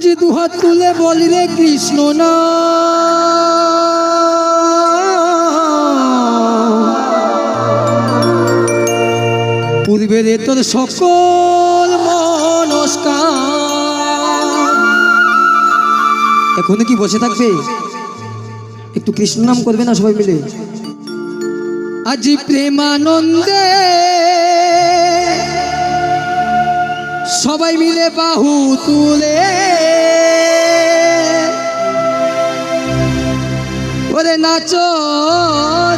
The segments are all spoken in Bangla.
আজি দুহাত তুলে বলি রে কৃষ্ণ না পূর্বের তোর সকল মনস্কার। এখনো কি বসে থাকবে? একটু কৃষ্ণ নাম করবে না সবাই মিলে? আজি প্রেমানন্দে সবাই মিলে বাহু তুলে ওরে নাচো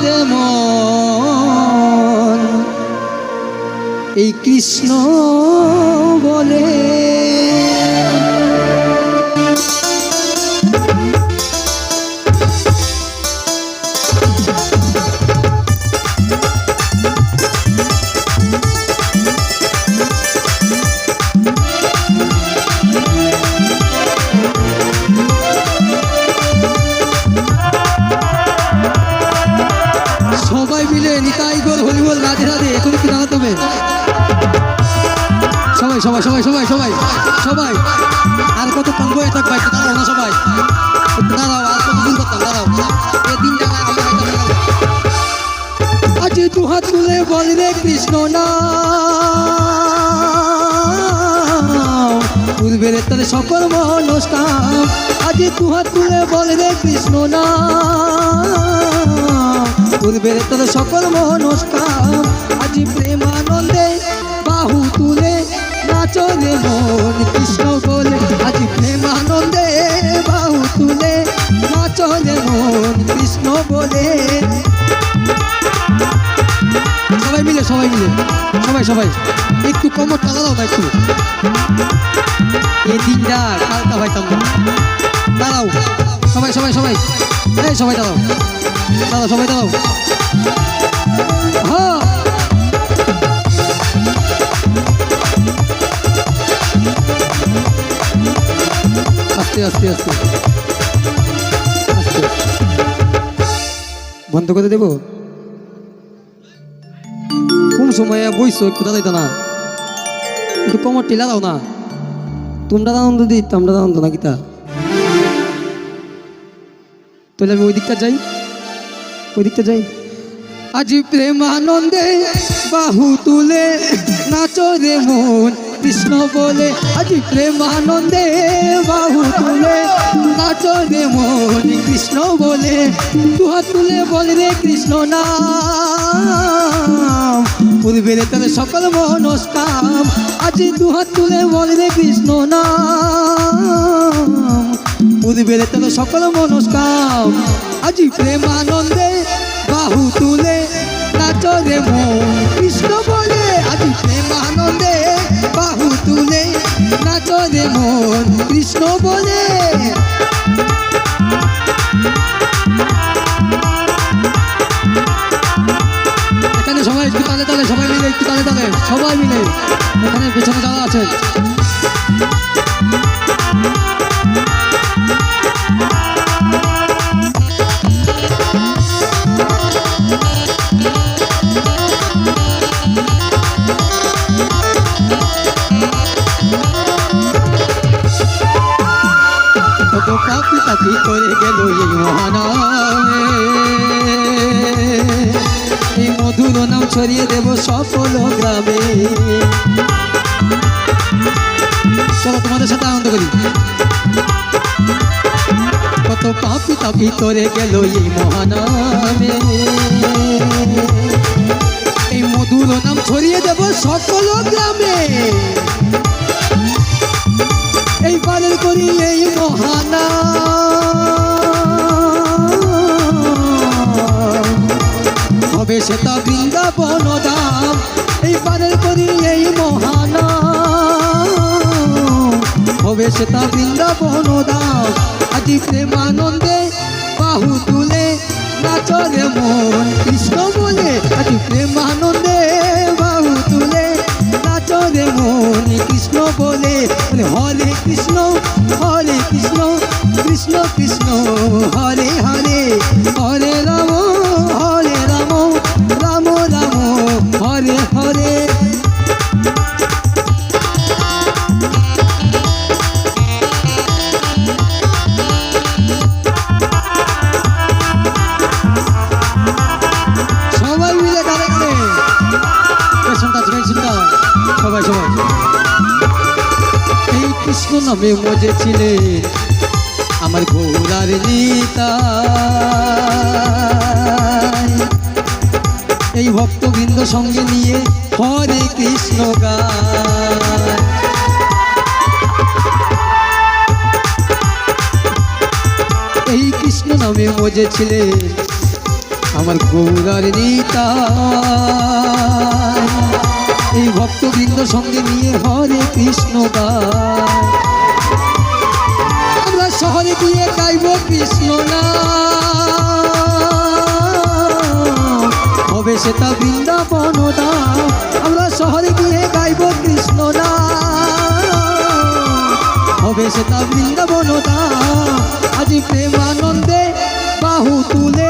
রে মন এই কৃষ্ণ বলে। সবাই মিলে নিতাই গোর হরি বল রাধে রাধে এখন কি দাঁড়াতে হবে? সবাই সবাই সবাই সবাই সবাই সবাই আর কত কম বয়ে থাকবে একটু দাঁড়াও না সবাই, একটু দাঁড়াও আর কত দিন করতাম দাঁড়াও এই দিন জায়গায় আমরা আজ দু হাত তুলে বল রে কৃষ্ণ না পূর্বের তোর সকল মনস্কাম। আজ দু হাত তুলে বল রে কৃষ্ণ না পূর্বের তোর সকল মনস্কাম। আজি প্রেমানন্দে বাহু তুলে নাচো রে মন কৃষ্ণ বলে। আজি প্রেমানন্দে বাহু তুলে নাচো রে মন কৃষ্ণ বলে। সবাই মিলে সবাই মিলে সবাই সবাই একটু কোমরটা দাঁড়াও না একটু, এই দিনটা কালটা পাইতাম না। দাঁড়াও সবাই সবাই সবাই এই সবাই দাঁড়াও দাঁড়াও সবাই দাঁড়াও। হ্যাঁ আস্তে আস্তে আস্তে আস্তে বন্ধ করে দেবো। কোন সময় বইছো একটু দাঁড়াইতো না, একটু কোমর টিলা দাও না। তোমরা আনন্দ দিত আমরা আনন্দ না গীতা, তাহলে আমি ওই দিকটা যাই ওই দিকটা যাই। আজি প্রেমানন্দে বাহু তুলে নাচো রে মন কৃষ্ণ বলে। আজি প্রেমানন্দে বাহু তুলে নাচো রে মন কৃষ্ণ বলে। দুহাত তুলে বল রে কৃষ্ণ নাম পূর্বের তোর সকল মনস্কাম। আজি দুহাত তুলে বল রে কৃষ্ণ নাম পূর্বের তোর সকল মনস্কাম। আজি প্রেমানন্দে বাহু তুলে নাচো রে মন কৃষ্ণ বলে। আজি প্রেমানন্দে বাহু তুলে নাচো রে মন কৃষ্ণ বলে। এখানে সবাই একটু তালে তালে সবাই মিলে একটু তালে তালে সবাই মিলে এখানে পেছনে যারা আছেন পাখি পাখি করে গেল এই মহানামে, এই মধুর নাম ছড়িয়ে দেব সকল গ্রামে। চলো তোমাদের সাথে আনন্দ করি। কত পাখি পাখি করে গেল এই মহানামে, এই মধুর নাম ছড়িয়ে দেব সকল গ্রামে। এই পালন করি এই মহানাম হবে সেটা বৃন্দাবন ধাম। এই পালন করি এই মহানাম হবে সেটা বৃন্দাবন ধাম। আজি প্রেমানন্দে বাহু তুলে নাচো রে মন কৃষ্ণ বলে। আজি প্রেমানন্দে বাহু তুলে নাচো রে মন কৃষ্ণ বলে। হরে কৃষ্ণ কৃষ্ণ কৃষ্ণ হরে হরে, হরে রাম রাম রাম হরে হরে। সবাই সবাই। এই কৃষ্ণ নামে মজেছিলেন আমার ঘোড়ার নিতাই, এই ভক্তবৃন্দ সঙ্গে নিয়ে হরে কৃষ্ণ গায়। এই কৃষ্ণ নামে মজেছিলেন আমার গৌরার নিতাই, এই ভক্তবৃন্দ সঙ্গে নিয়ে হরে কৃষ্ণ গায়। আমরা শহরে গিয়ে গাইব কৃষ্ণ নাম, হবে সেটা বৃন্দাবন ধাম। আমরা শহরে গিয়ে গাইব কৃষ্ণ নাম, হবে সেটা বৃন্দাবন ধাম। আজ প্রেমানন্দে বাহু তুলে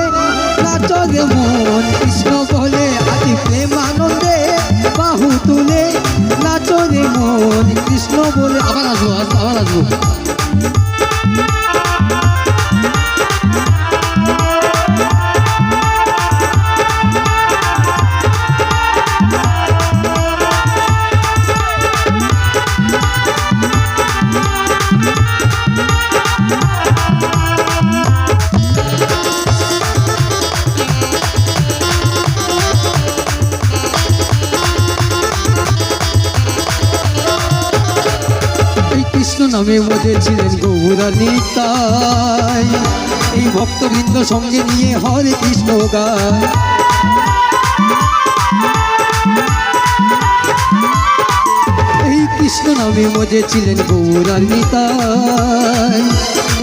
নাচরে মন কৃষ্ণ বলে, আজ প্রেমানন্দে বাহু তুলে নাচরে মন কৃষ্ণ বলে। আবার আসবো আবার আসবো। কৃষ্ণ নামে মজেছিলেন গৌরা নিতাই, এই ভক্তবৃন্দ সঙ্গে নিয়ে হরে কৃষ্ণ গায়। এই কৃষ্ণ নামে মজেছিলেন গৌরা নিতাই,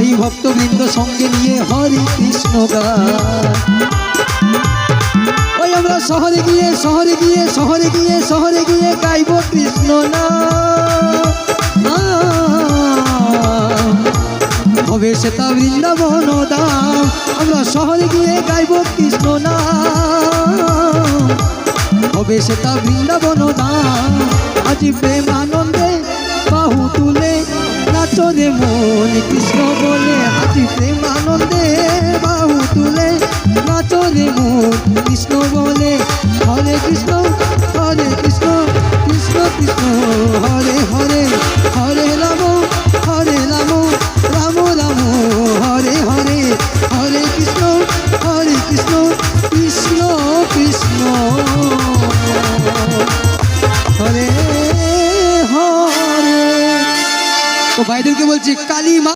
এই ভক্তবৃন্দ সঙ্গে নিয়ে হরে কৃষ্ণ গায়। ওই আমরা শহরে গিয়ে শহরে গিয়ে শহরে গিয়ে শহরে গিয়ে গাইব কৃষ্ণ নাম, হবে সেটা বৃন্দাবন ধাম। আমরা শহরে গিয়ে গাইব কৃষ্ণ নাম, হবে সেটা বৃন্দাবন ধাম। আজ প্রেমানন্দে বাহু তুলে নাচরে মন কৃষ্ণ বলে, আজ প্রেমানন্দে বাহু তুলে নাচরে মন কৃষ্ণ বলে। হরে কৃষ্ণ কৃষ্ণ কৃষ্ণ হরে হরে, হরে রাম রাম রাম হরে হরে, হরে কৃষ্ণ কৃষ্ণ কৃষ্ণ হরে হরে। তো ভাইদেরকে বলছি কালী মা।